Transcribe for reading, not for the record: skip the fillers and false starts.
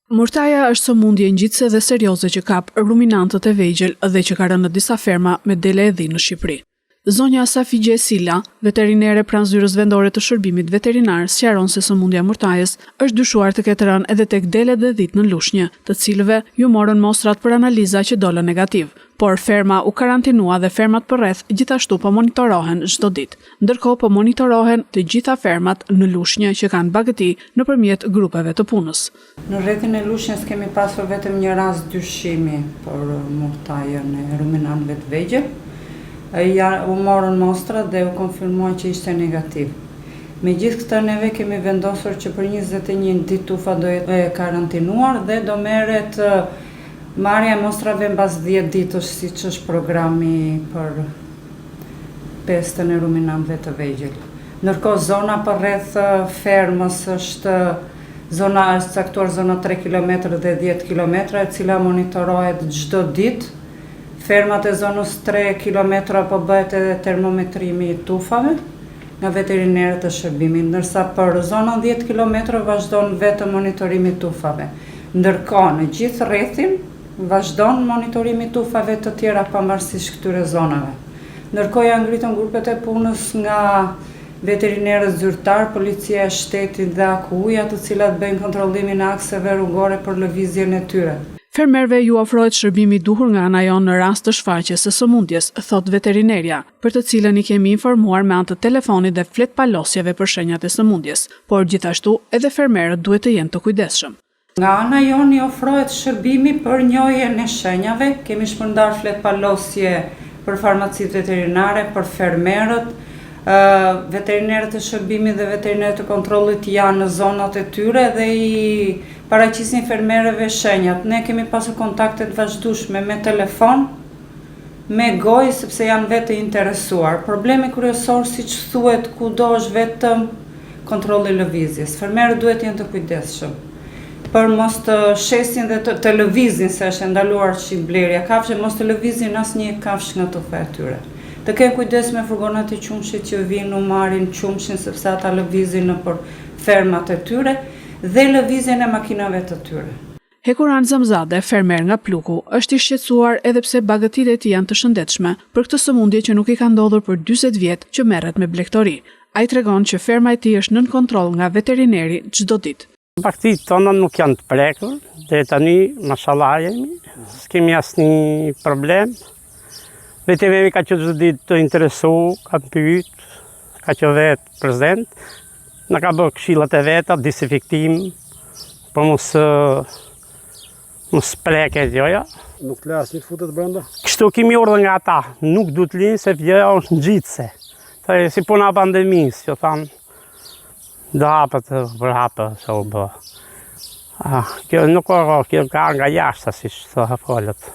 Mortaja është sëmundje ngjitëse dhe serioze që kap ruminantët e vegjël dhe që ka rënë në disa ferma me dele e dhinë në Shqipëri. Zonja Safigje Sila, veterinere pranë zyrës vendore të shërbimit veterinar, sqaron se sëmundja e mortajës është dyshuar të ketë rënë edhe tek delet dhe dhitë në Lushnjë, të cilëve ju morën mostrat për analiza që dolën negativ. Por ferma u karantinua dhe fermat përreth gjithashtu po monitorohen çdo ditë. Ndërkohë po monitorohen të gjitha fermat në Lushnjë që kanë bagëti nëpërmjet grupeve të punës. Në rrethin e Lushnjës kemi pasur vetëm një rast dyshimi për mortajën e ruminantëve të vegjël. U morën mostrat dhe u konfirmua që ishte negativ. Megjithë këtë neve kemi vendosur që për 21 ditë tufa do jetë karantinuar dhe do merret marrja e mostrave mbas 10 ditësh, siç është programi për pestën e ruminantëve të vegjël. Ndërkohë zona përreth fermës është caktuar zona 3 km dhe 10 km, e cila monitorohet çdo ditë. Fermat e zonës 3 km po bëhet edhe termometrimi i tufave nga veterinerët e shërbimit, ndërsa për zonën 10 km vazhdon vetëm monitorimi i tufave. Ndërkohë në gjithë rrethin vazhdon monitorimi i tufave të tjera pavarësisht këtyre zonave. Ndërkohë janë ngritur grupet e punës nga veterinerët zyrtar, policia e shtetit dhe AKU-ja, të cilat bëjnë kontrollimin e akseve rrugore për lëvizjen e tyre. Fermerëve ju ofrohet shërbimi i duhur nga ana jonë në rast të shfaqjes së sëmundjes, thot veterineria, për të cilën i kemi informuar me anë të telefonit dhe fletpalosjeve për shenjat e sëmundjes, por gjithashtu edhe fermerët duhet të jenë të kujdesshëm. Nga ana jonë i ofrohet shërbimi për njohjen e shenjave, kemi shpërndar fletpalosje për farmacitë veterinare, për fermerët, veterinerët e shërbimit dhe veterinerët e kontrollit janë në zonat e tyre dhe i paraqisin fermerëve shenjat. Ne kemi pasur kontakte të vazhdueshme me telefon, me gojë, sepse janë vetë të interesuar. Problemi kryesor, siç thuhet kudo, është vetëm kontrolli i lëvizjes. Fermerët duhet të jenë të kujdesshëm për mos të shesin dhe të lëvizin, se është ndaluar blerja e kafshëve, mos të lëvizin asnjë kafshë nga tufa e tyre. Të kenë kujdes me furgonat e qumshit që vinë u marrin qumshin, sepse ata lëvizin nëpër fermat e tyre dhe lëvizjen e makinave të tyre. Hekuran Zamzade, fermer nga Pluku, është i shqetësuar edhe pse bagëtitë e tij janë të shëndetshme për këtë sëmundje që nuk i ka ndodhur për 40 vjet që merret me blegtori. Ai tregon që ferma e tij është nën kontroll nga veterineri çdo ditë. Bagëtitë tona nuk janë të prekur, dhe tani mashallah jemi, s'kemi asnjë problem. Veterineri ka qenë çdo ditë të interesu, ka pyet, ka qenë vetë prezent. Në ka bërë këshillat e veta, desinfektim, për mos preket joja. Nuk të lasë një futet brenda? Kështu kemi urdhër nga ata, nuk du të linë se vjeja është ngjitse. Si puna pandemisë, që thanë, do hapët për hapë, që u bë. Kjo nuk ka nga jashtë, si që të folët.